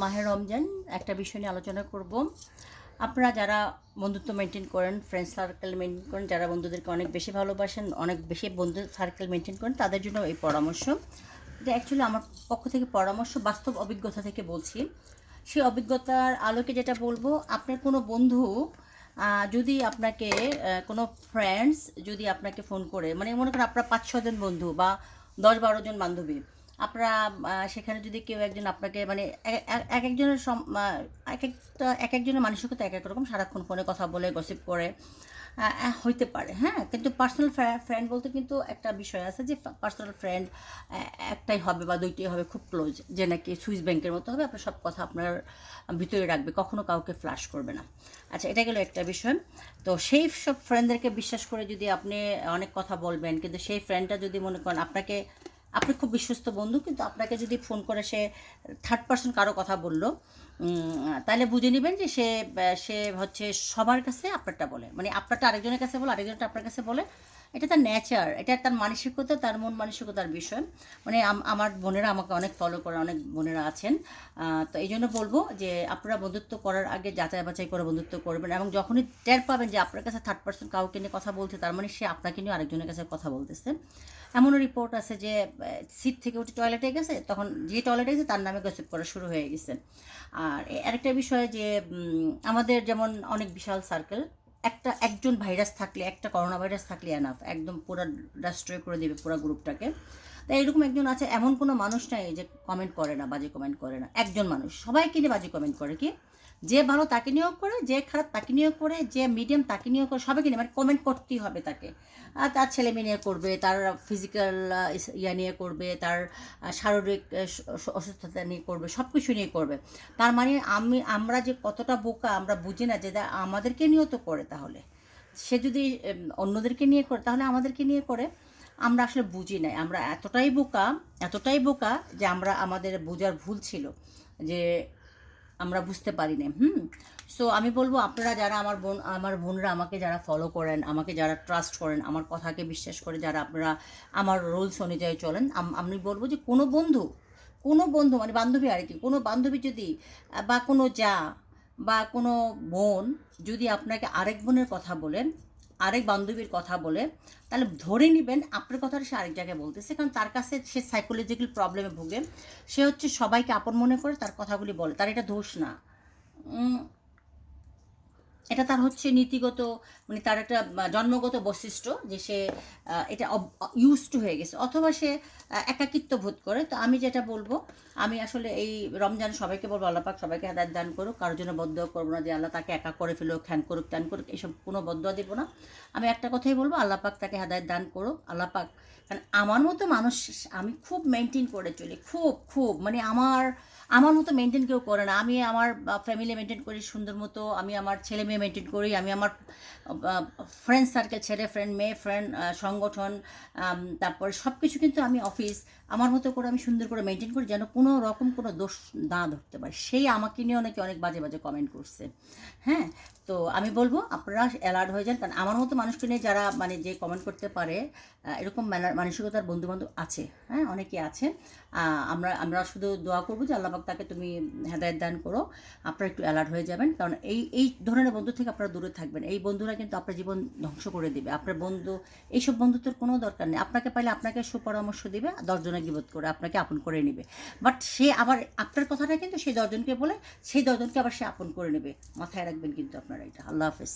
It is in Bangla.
মাহে রমজান একটা বিষয় নিয়ে আলোচনা করব। আপনারা যারা বন্ধুত্ব মেনটেন করেন, ফ্রেন্ড সার্কেল মেনটেন করেন, যারা বন্ধুদেরকে অনেক বেশি ভালোবাসেন, অনেক বেশি বন্ধু সার্কেল মেনটেন করেন, তাদের জন্য এই পরামর্শ। এটা অ্যাকচুয়ালি আমার পক্ষ থেকে পরামর্শ, বাস্তব অভিজ্ঞতা থেকে বলছি। সেই অভিজ্ঞতার আলোকে যেটা বলবো, আপনার কোনো বন্ধু যদি আপনাকে কোনো ফ্রেন্ডস যদি আপনাকে ফোন করে, মানে মনে করেন আপনার 5-6 জন বন্ধু বা 10-12 জন বান্ধবী, আপনারা সেখানে যদি কেউ একজন আপনাকে মানে এক একজনের এক একজনের মানসিকতা এক এক রকম, সারাক্ষণ ফোনে কথা বলে গসিপ করে হইতে পারে, হ্যাঁ। কিন্তু পার্সোনাল ফ্রেন্ড বলতে কিন্তু একটা বিষয় আছে যে পার্সোনাল ফ্রেন্ড একটাই হবে বা দুইটাই হবে, খুব ক্লোজ, যে নাকি সুইস ব্যাংকের মতো হবে, আপনার সব কথা আপনার ভিতরে রাখবে, কখনো কাউকে ফ্ল্যাশ করবে না। আচ্ছা, এটা গেলো একটা বিষয়। তো সেই সব ফ্রেন্ডদেরকে বিশ্বাস করে যদি আপনি অনেক কথা বলবেন, কিন্তু সেই ফ্রেন্ডটা যদি মনে করেন আপনি খুব বিশ্বস্ত বন্ধু, কিন্তু আপনাকে যদি ফোন করে সে থার্ড পার্সন কারো কথা বলল, তাহলে বুঝে নেবেন যে সে হচ্ছে সবার কাছে আপনারটা বলে, মানে আপনারটা আরেকজনের কাছে বলে, আরেকজনটা আপনার কাছে বলে। এটা তার নেচার, এটা তার মানসিকতা, তার মন মানসিকতার বিষয়। মানে আমার বোনেরা আমাকে অনেক ফলো করে, অনেক বোনেরা আছেন। তো এই জন্য বলবো যে আপনারা বন্ধুত্ব করার আগে যাচাই বাছাই করে বন্ধুত্ব করবেন, এবং যখনই টের পাবেন যে আপনার কাছে থার্ড পার্সন কাউকে নিয়ে কথা বলতে, তার মানে সে আপনাকে নিয়ে আরেকজনের কাছে কথা বলতেছে। এমনও রিপোর্ট আছে যে সিট থেকে উঠে টয়লেটে গেছে, তখন যে টয়লেটে গেছে তার নামে গসিপ করা শুরু হয়ে গেছে। আর আরেকটা বিষয় যে আমাদের যেমন অনেক বিশাল সার্কেল, একজন ভাইরাস থাকলে, একটা করোনা ভাইরাস থাকলে এনাফ, একদম পুরো ডাস্ট্রয় করে দেবে পুরো গ্রুপটাকে। তাই এরকম একজন আছে, এমন কোনো মানুষ নাই যে কমেন্ট করে না, বাজে কমেন্ট করে না। একজন মানুষ সবাইকে নিয়ে বাজে কমেন্ট করে, কি যে ভালো তাকে নিয়োগ করে, যে খারাপ তাকে নিয়োগ করে, যে মিডিয়াম তাকে নিয়োগ করে, সবাইকে নিয়ে মানে কমেন্ট করতেই হবে তাকে। তার ছেলে মেয়ে নিয়ে করবে, তার ফিজিক্যাল ইয়া নিয়ে করবে, তার শারীরিক অসুস্থতা নিয়ে করবে, সব কিছু নিয়ে করবে। তার মানে আমরা যে কতটা বোকা আমরা বুঝি না, যে আমাদেরকে নিয়েও তো করে। তাহলে সে যদি অন্যদেরকে নিয়ে করে, তাহলে আমাদেরকে নিয়ে করে। আমরা আসলে বুঝি নাই, আমরা এতটাই বোকা যে আমাদের বোঝার ভুল ছিল, যে আমরা বুঝতে পারি না। সো আমি বলবো, আপনারা যারা আমার বোনরা আমাকে যারা ফলো করেন, আমাকে যারা ট্রাস্ট করেন, আমার কথাকে বিশ্বাস করে যারা আপনারা আমার রুলস অনুযায়ী চলেন, আমি বলবো যে কোনো বন্ধু মানে বান্ধবী আর কি, কোনো বান্ধবী যদি বা কোনো যা বা কোনো বোন যদি আপনাকে আরেক বোনের কথা বলেন, আরেক বান্ধবীর কথা বলে, তাহলে ধরে নেবেন আপনার কথাটা সে আরেক জায়গায় বলতেছে, কারণ তার কাছে সে সাইকোলজিক্যাল প্রবলেমে ভুগে। সে হচ্ছে সবাইকে আপন মনে করে তার কথাগুলি বলে, তার এটা দোষ না। এটা তার হচ্ছে নীতিগত, মানে তার একটা জন্মগত বৈশিষ্ট্য, যে সে এটা ইউজ টু হয়ে গেছে, অথবা সে একাকিত্ব বোধ করে। তো আমি যেটা বলবো, আমি আসলে এই রমজান সবাইকে বলবো, আল্লাহ পাক সবাইকে হেদায়েত দান করুক, কারোর জন্য বদদোয়া করবো না যে আল্লাহ তাকে একা করে ফেলুক, খ্যান করুক, ত্যান করুক, এইসব কোনো বদদোয়া দেবো না। আমি একটা কথাই বলবো, আল্লাহ পাক তাকে হেদায়েত দান করুক, আল্লাহ পাক। কারণ আমার মতো মানুষ আমি খুব মেনটেন করে চলি, খুব মানে আমার মতো মেনটেন কেউ করে না। আমি আমার ফ্যামিলি মেনটেন করি সুন্দর মতো, আমি আমার ছেলে মেয়ে মেনটেন করি, আমি আমার ফ্রেন্ড সার্কেল, ছেলে ফ্রেন্ড, মেয়ে ফ্রেন্ড, সংগঠন, তারপরে সব কিছু কিন্তু আমি অফিস আমার মতো করে আমি সুন্দর করে মেনটেন করি, যেন কোনো রকম কোনো দোষ না ধরতে পারে। সেই আমাকে নিয়ে অনেক বাজে বাজে কমেন্ট করছে, হ্যাঁ। তো আমি বলবো আপনারা অ্যালার্ট হয়ে যান, কারণ আমার মতো মানুষকে নিয়ে যারা মানে যে কমেন্ট করতে পারে, এরকম মানসিকতার বন্ধুবান্ধব আছে, হ্যাঁ, অনেকে আছে। আমরা শুধু দোয়া করবো যে আল্লাহ পাক তাকে তুমি হেদায়েত দান করো। আপনারা একটু অ্যালার্ট হয়ে যাবেন, কারণ এই ধরনের বন্ধু থেকে আপনারা দূরে থাকবেন। এই বন্ধুরা কিন্তু আপনার জীবন ধ্বংস করে দেবে। আপনার বন্ধু, এইসব বন্ধুত্বের কোনো দরকার নেই। আপনাকে পাইলে আপনাকে সুপরামর্শ দিবে, 10 জনের গিবত করে আপনাকে আপন করে নেবে। বাট সে আবার আপনার কথাটা কিন্তু সেই 10 জনকে বলে, সেই 10 জনকে আবার সে আপন করে নেবে। মাথায় রাখবেন কিন্তু আপনারা এটা। আল্লাহ হাফেজ।